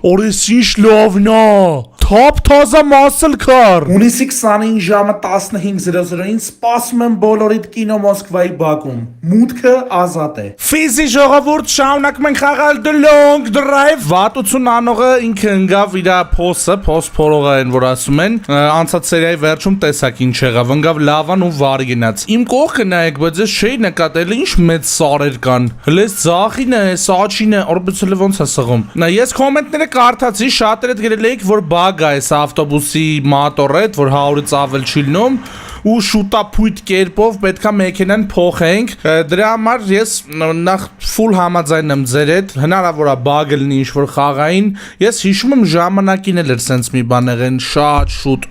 Օրեսին շլովնա Թապ թազա մասլ կար Հունիսի 29 ժամը 15:00-ին սպասում եմ բոլորիդ կինո Մոսկվայի բակում Մուտքը ազատ է Ֆիզի ժողովուրդ շարունակում ենք խաղալ The Long Drive Վատություն անողը ինքը ընկավ իրա փոսը Փոս փորողը են որ ասում են Անցած սերիայի վերջում տեսակ ինչ եղավ Ընկավ լավան ու վարի գնաց Իմ կողքը նայեք բայց ես չէի նկատել ինչ մեծ սարեր կան Հլես ձախին է սաչին է Օրբեցել ոնց է սղում Ես կոմենտները կարդացի շատերը գրել էիք որ բագ է այս ավտոբուսի մատորը որ 100-ից ավել չի լինում ու շուտապույտ կերպով պետքա մեքենան փոխենք դրա համար ես նախ ֆուլ համաձայն եմ ձեր հետ հնարավոր է բագը լինի ինչ որ խաղային ես հիշում եմ ժամանակին էլ էր սենց մի բան եղեն շատ շուտ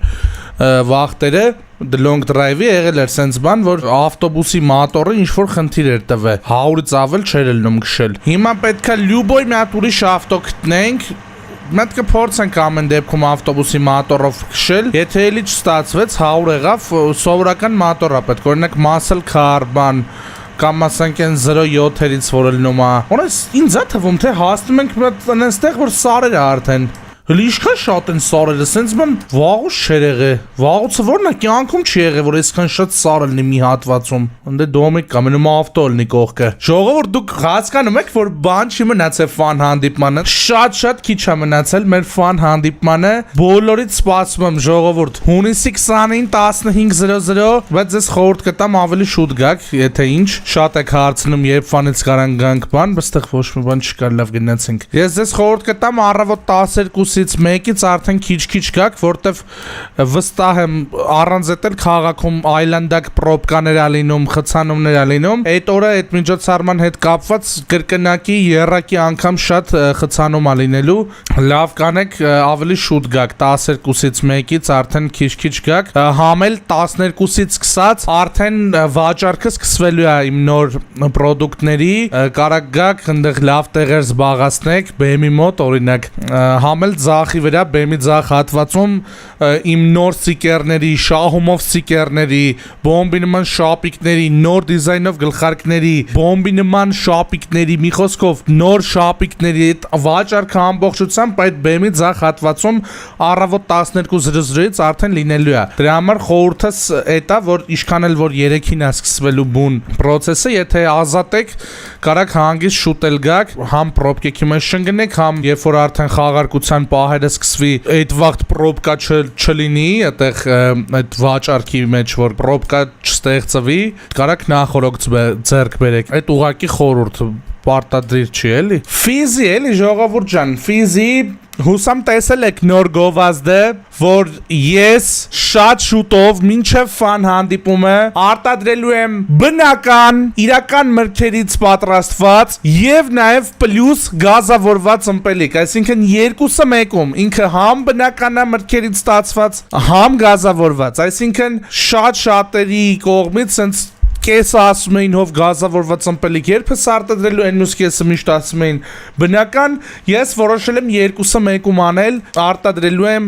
վախտերը The Long Drive-ի եղել էր սենց բան, որ ավտոբուսի մատորը ինչ-որ խնդիր էր տվել, 100-ից ավել չէր լինում քշել։ Հիմա պետքա լյուբոյ մի հատ ուրիշ ավտո գտնենք, մենք կփորձենք ամեն դեպքում ավտոբուսի մատորով քշել, եթե էլի չստացվեց 100 եղավ, սովորական մատոր է պետք, օրինակ muscle car բան կամ ասենք այն 0.7-երից որ լինում է։ Օրես ինձ է թվում թե հասնում ենք այնտեղ որ սարեր է արդեն Հլի իշքան շատ են սարերը, սենց բան վաղուց չեր եղե, վաղուցը որն է կյանքում չի եղե, որ այսքան շատ սար լինի մի հատվածում, ընդե դոմիկ կամ նոմ ավտո լինի կողքը։ Ժողովուրդ դուք հասկանում եք, որ բան չի մնացել ֆան հանդիպմանը, շատ քիչ է մնացել մեր ֆան հանդիպմանը, բոլորից սպասում եմ ժողովուրդ, հունիսի 20-ին 15:00, բայց ես խորհուրդ կտամ ավելի շուտ գաք, եթե ինչ, շատ եք հարցնում երբ ֆանից կարան գանք բան, բստեղ ոչ մի բան չկար, լավ գնացինք։ Ես ձեզ խորհուրդ կտամ առավոտ 12-ից մեկից արդեն քիչ-քիչ գաք, որտեվ վստահ եմ առանց էտել քաղաքում այլանդակ պրոբկաներ ա լինում, խցանումներ ա լինում։ Այդ օրը այդ միջոցառման հետ կապված կրկնակի երակի անգամ շատ խցանում ա լինելու։ Լավ կանեք ավելի շուտ գաք 12-ից մեկից արդեն քիչ-քիչ գաք, համել 12-ից սկսած արդեն վաճառքը սկսվելու է իմ նոր պրոդուկտների, կարակ գաք, այնտեղ լավ տեղեր զբաղացնեք, բեմի մոտ օրինակ, համել ձախի վրա բեմի ձախ հատվածում իմ նոր սիկերների, շահումով սիկերների, բոմբի նման շապիկների, նոր դիզայնով գլխարկների, բոմբի նման շապիկների, մի խոսքով նոր շապիկների այդ վաճառքը ամբողջությամբ այդ բեմի ձախ հատվածում առավոտ 12:00-ից արդեն լինելու է։ Դրա համար խորհուրդս էտա, որ ինչքան էլ որ 3-ին է սկսվելու բուն process-ը, եթե ազատ եք, կարաք հանգիստ շուտ էլ գաք, համ պրոբկեքի մեջ չընկնեք, համ երբ որ արդեն խաղարկության պահերը սկսվի այդ վաղտ պրոբկա չլինի այդտեղ այդ վաճառքի մեջ որ պրոբկա չստեղծվի կարաք նախորոք ձեռք բերեք այդ ուղակի խորհուրդ պարտադրիր չի էլի ֆիզի էլի ժողովուրդ ջան ֆիզի հուսամ տեսել եք նոր գովազդը որ ես շատ շուտով մինչև ֆան հանդիպումը արտադրելու եմ բնական իրական մրգերից պատրաստված եւ նաեւ պլյուս գազավորված ըմպելիք այսինքն երկուսը մեկում ինքը համ բնականա մրգերից ստացված համ գազավորված այսինքն շատ շատերի կողմից sense կեսը ասում էին հով գազավորված ըմպելիք երբ է արտադրելու այն մյուս կեսը միշտ ասում էին բնական ես որոշել եմ երկուսը մեկում անել արտադրելու եմ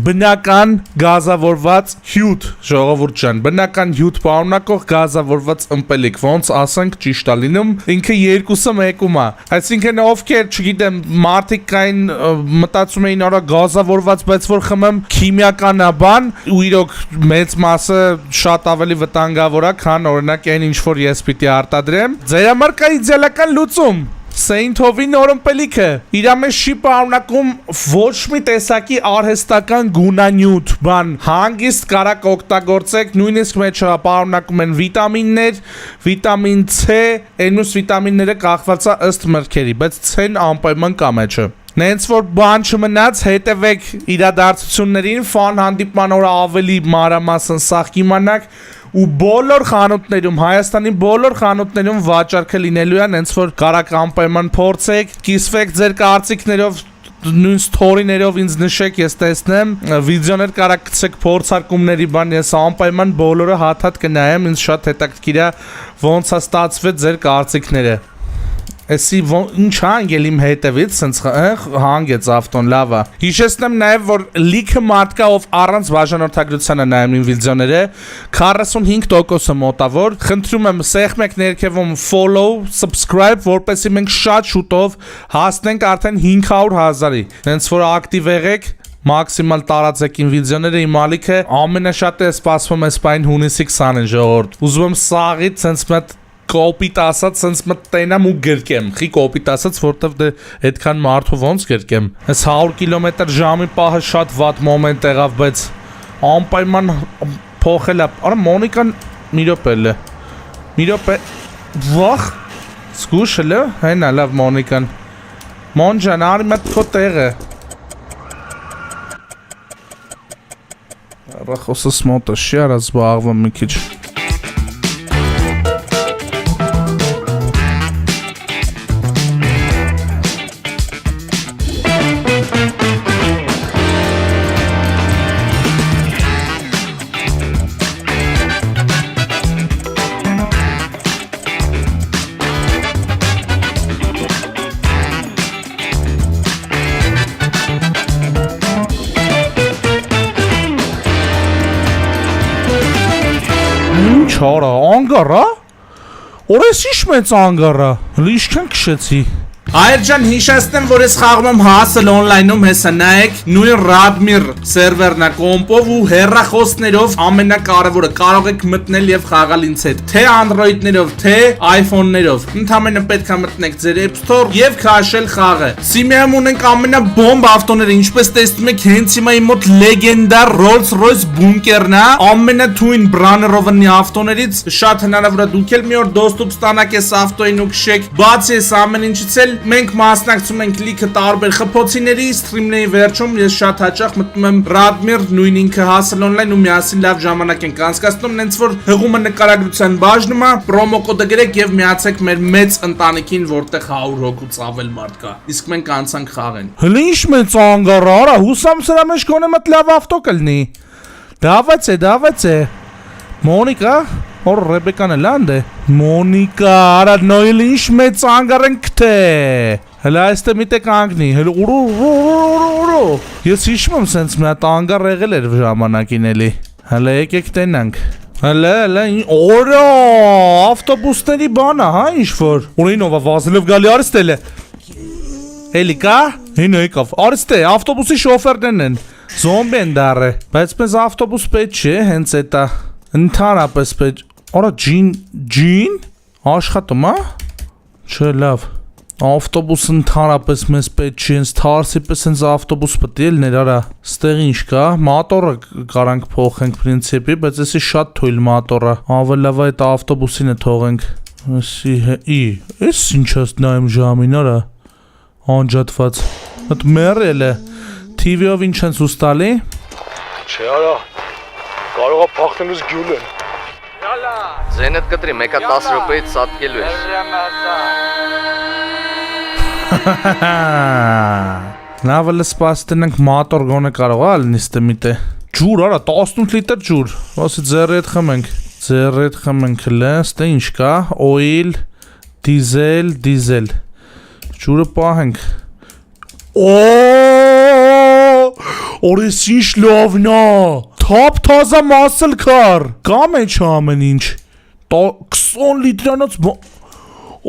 բնական գազավորված հյութ ժողովուրդ ջան բնական հյութ պարունակող գազավորված ըմպելիք ոնց ասենք ճիշտ է լինում ինքը երկուսը մեկում է այսինքն ովքեր չգիտեմ մարդիկ կային մտածում էին արա գազավորված բայց որ խմեմ քիմիական է բան ու իրոք մեծ մասը շատ ավելի վտանգավոր է քան օրինակ այն ինչ որ ես պիտի արտադրեմ ձեր համար կա իդեալական լուծում Սեյնթովի նոր ըմպելիքը իրա մեջ չի պարունակում ոչ մի տեսակի արհեստական գունանյութ բան հանգիստ կարակ օգտագործեք նույնիսկ մեջ պարունակում են վիտամիններ վիտամին C այն մյուս վիտամինները կախված է ըստ մրգերի բայց C-ն անպայման կա մեջը Նենց որ բան չմնաց հետևեք իրադարձություններին ֆան հանդիպման օրը ավելի մանրամասն սաղ կիմանաք ու բոլոր խանութներում Հայաստանի բոլոր խանութներում վաճառքը լինելու է նենց որ կարակ անպայման փորձեք կիսվեք ձեր կարծիքներով նույն ստորիներով ինձ նշեք ես տեսնեմ վիդեոներ կարակ գցեք փորձարկումների բան ես անպայման բոլորը հատ-հատ կնայեմ ինձ շատ հետաքրքիր է ոնց է ստացվել ձեր կարծիքները Էսի ինչ անգել իմ հետևից, սենց հանգեց ավտոն, լավ է։ Հիշեցնեմ նաև, որ լիքը մարդկա, ով առանց բաժանորդագրությանը նայում իմ վիդեոները, 45%-ը մոտավոր, խնդրում եմ սեղմեք ներքևում follow, subscribe, որպեսզի մենք շատ շուտով հասնենք արդեն 500,000-ի։ Հենց որ ակտիվ եղեք, մաքսիմալ տարածեք իմ վիդեոները, իմ ալիքը ամենաշատը սպասվում է սպայն հունիսի 20-ին ժողովուրդ։ Ուզում եմ սաղից սենց մեծ կոպիտ ասած սենց մտ տենամ ու գրկեմ, խի կոպիտ ասած, որտեվ դե այդքան մարդու ոնց գրկեմ։ Այս 100 կմ/ժ-ի պահը շատ վատ մոմենտ եղավ, բայց անպայման փոխել է։ Արա Մոնիկան մի րոպե։ Վախ։ Սկուշել է, հենա լավ Մոնիկան։ Մոնջան, արի մտ քո տեղը։ Ռախոսս մոտը չի արա զբաղվում մի քիչ։ Չարա, անգարա? Օրես ինչ մեծ անգարա, լիշքան կշեցի։ Այրջան հիշացնեմ, որ ես խաղում եմ հասել on-line-ում հեսա նայեք, նույն Radmir սերվերն է կոմպով ու հեռախոսներով ամենակարևորը կարող եք մտնել եւ խաղալ ինձ հետ, թե Android-ներով, թե iPhone-ներով։ Ընդհանրապես պետք է մտնեք ձեր App Store եւ քաշել խաղը։ Սիմիայում ունենք ամենաբոմբ ավտոները, ինչպես տեսնում եք, հենց հիմա իմ մոտ լեգենդար Rolls-Royce բունկերն է, ամենաթույն բրաներովնի ավտոներից, շատ հնարավոր է դուք էլ մի օր դոստուպ ստանաք այս ավտոին ու քշեք։ Բացի այս ամեն ինչից էլ մենք մասնակցում ենք լիքը տարբեր խփոցիների, սթրիմների վերջում ես շատ հաճախ մտնում եմ Radmir, նույն ինքը հասել on-line ու միասին լավ ժամանակ ենք անցկացնում, նենց որ հղումը նկարագրության բաժնում է, պրոմո կոդը գրեք եւ միացեք մեր մեծ ընտանիքին, որտեղ 100 հոգուց ավել մարդ կա։ Իսկ մենք անցանք խաղեն։ Հələ ինչ մեծ անգարա, արա, հուսամ սրա մեջ գոնե մտ լավ ավտո կլինի։ Դավացե։ Մոնիկա, որ Ռեբեկան է լանդ է։ Մոնիկա, արա նոյել ինչ մեծ անգար ենք թե։ Հələ այստեղ մի տեղ կանգնի, հələ ուրու։ Ես հիշում եմ սենց մի հատ անգար եղել էր ժամանակին էլի։ Հələ եկեք տենանք։ Հələ, օրա, ավտոբուսների բան է, հա, ինչ որ։ Ունինովա վազելով գալի արստել է։ Էլի կա։ Հինը եկավ։ Արստե, ավտոբուսի շոֆերներն են։ Զոմբի են դարը։ Բայց մեզ ավտոբուս պետք չէ, հենց էտա։ Ընդհանրապես պետք։ Արա ջին աշխատում է։ Չէ, լավ։ Ավտոբուս ընդհանրապես մեզ պետք չի, հենց թարսի պես հենց ավտոբուս պետք է լիներ, արա։ Ստեղ ինչ կա, մատորը կարանք փոխենք պրինցիպի, բայց էսի շատ թույլ մատորը։ Ավելի լավ է այդ ավտոբուսին է թողենք։ Էս ինչ ես նայում ժամին, արա։ Անջատված։ Այդ մեռել է։ TV-ով ինչ են ցույց տալի։ Չէ, արա։ Կարող է փախնելուց գյուլեն։ Ձենդ կտրի, մեկա 10 րոպեից սատկելու ես։ Նավը սպաս տնենք մատոր գոնե կարող է լինի ստե միտե։ Ջուր, արա, 18 լիտր ջուր։ Ոսի ձեռի հետ խմենք լե, ստե ինչ կա, օիլ, դիզել։ Ջուրը պահենք։ Օրես ինչ լավն է, թափ թազա muscle car, կամ է չէ ամեն ինչ, 20 լիտրանոց,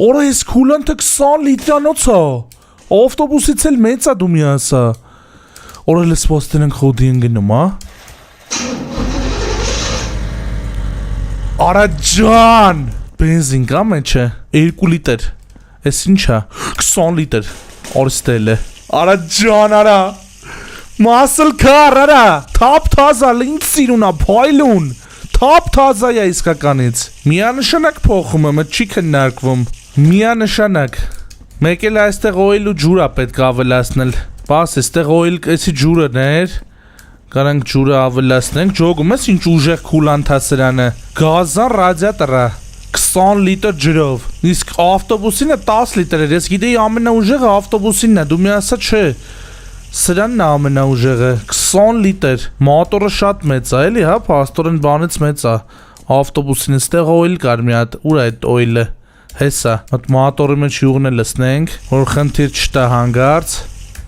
օրա ես կուլանտը 20 լիտրանոց է, ավտոբուսից էլ մեծ է դու մի ասա, օրա լես պաստեն ենք խոդի են գնում, արա ջան, բենզին կամ է չէ, 2 լիտր, ես ինչ է, 20 լիտր, օրստել է, արա ջան արա, Muscle car, արա, թափ թազա, ինձ սիրուն է, փայլուն, թափ թազա է իսկականից, միանշանակ փոխում եմ, չի քննարկվում, միանշանակ, մեկ էլ այստեղ օիլ ու ջուր է պետք ավելացնել, պաս, այստեղ օիլ, էսի ջուրը ներ, կարանք ջուրը ավելացնենք, ջոգում ես ինչ ուժեղ կուլանթա սրանը, գազան ռադիատորա, 20 լիտր ջրով, իսկ ավտոբուսինը 10 լիտր էր, ես գիտեի ամենաուժեղը ավտոբուսինն է, դու մի ասա չէ, սրանն է ամենաուժեղը, 20 լիտր, մոտորը շատ մեծ է, էլի հա, պաստորեն բանից մեծ է, ավտոբուսին ստեղ օիլ կար մի հատ, ուր է այդ օիլը, Հեսա, այդ մատորի մեջ յուղն է լսնենք, որ խնդիր չտա հանգարց,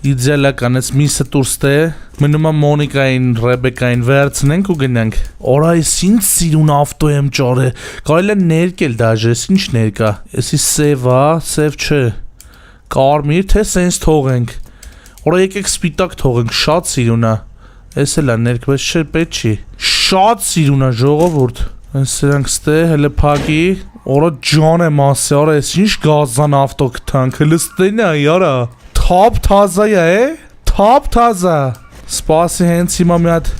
իդեալական էս միսը տուրստե, մնում է Մոնիկային, Ռեբեկային վերցնենք ու գնանք։ Օրա, ես ինչ սիրուն ավտո եմ ճարը, կարելի է ներկել դաժե, ես ինչ ներկա, եսի սև ա, սև չէ, կարմիր, թե սենց թողենք, օրա եկեք սպիտակ թողենք, շատ սիրուն ա, ես էլ ա ներկվեց չէ, պետ չի, շատ սիրուն ա ժողովուրդ, ես սրանք ստե, հելը պակի, օրա ջան եմ ասի, արա ես ինչ գազան ավտո կտանք, հելը ստեն ա, յարա, թապ թազա է, թապ թազա, սպասի հենց հիմա մի հատ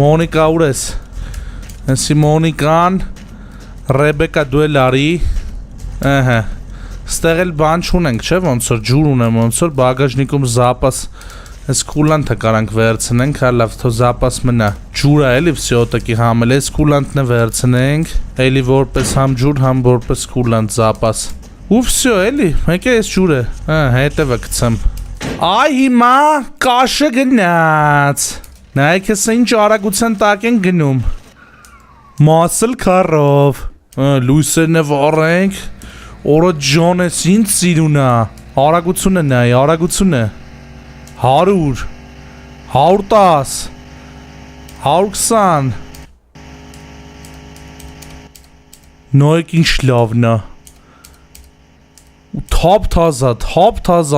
Մոնիկա ուր ես, հենսի Մոնիկան, Ռեբեկա դու էլ արի, ըհը, ստեղ էլ բան չունենք, չէ ոնց որ ջուր ունեմ, ոնց որ բագաժնիկում զապաս, ես կուլանտը կարանք վերցնենք, հա լավ, թո զապաս մնա, ջուր է էլի վսյոտակի համել, ես կուլանտն է վերցնենք, էլի որպես համ ջուր, համ որպես կուլանտ զապաս, ու վսյո էլի, մեկ է ես ջուր է, հետևը կցեմ, այ հիմա կաշը գնաց, նայք ես ինչ արագության տակ են գնում, մասլ կարով, լույսերն է վառենք, օրը ջան ես ինչ սիրուն է, արագությունը նայ, արագությունը, 100, 110, 120, նայք ինչ լավն է, թապ թազա,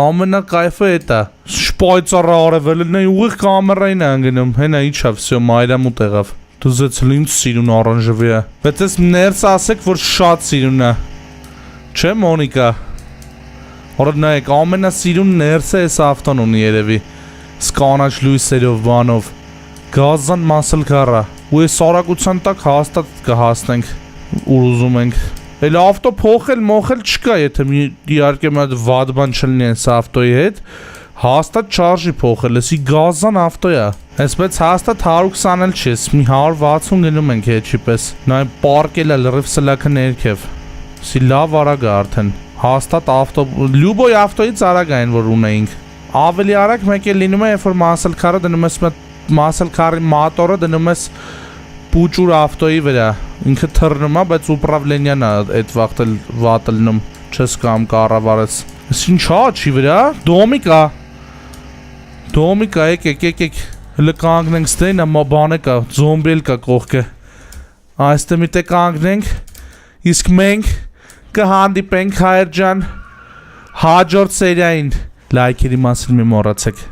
ամենակայֆը էտ է, շպայծարը արևել է, ուղիղ կամերային է անգնում, հենա իչա, վսյո, մայրամ ու տեղավ, դուզեցել ինչ սիրուն արանժվի է, բայց ես ներս ասեք, որ շատ սիրուն է, չէ Մոնիկա, որը նայեք, ամենասիրուն ներսը ես ավտոն ունի երևի, սկանաչ լույսերով բանով, գազան մասլ կարա, ու ես արագության տակ հաստատ կհասնենք, ուր ուզում ենք, էլ ավտո փոխել մոխել չկա, եթե իհարկե մի հատ վատ բան չլինի այս ավտոյի հետ, հաստատ չարժի փոխել, էսի գազան ավտո է, այսպես հաստատ 120 էլ չի, մի 160 գնում ենք հետի պես, նայ պարկել է լրիվ սլաքը ներքև, էսի լավ արագ է արդեն, հաստատ ավտո, լյուբոյ ավտոյից արագ այն որ ունեինք, ավելի արագ մեկ է լինում է, երբ որ մասլ քարը դնում ես մասլ քարի մատորը դնում ես պուճուր ավտոյի վրա, ինքը թռնում է, բայց ուպրավլենյան է այդ վաղտել վատելնում, չես կամ կառավարես, ես ինչ հա չի վրա, դոմիկա, եք, հլը կանգնենք ստեին, ամա բան է կա, զոմբի էլ կա կողքը, այստե մի տե կանգնենք, իսկ մենք կհանդիպենք հայր ջան, հաջորդ սերիային, լայքերի մասին մի մոռացեք։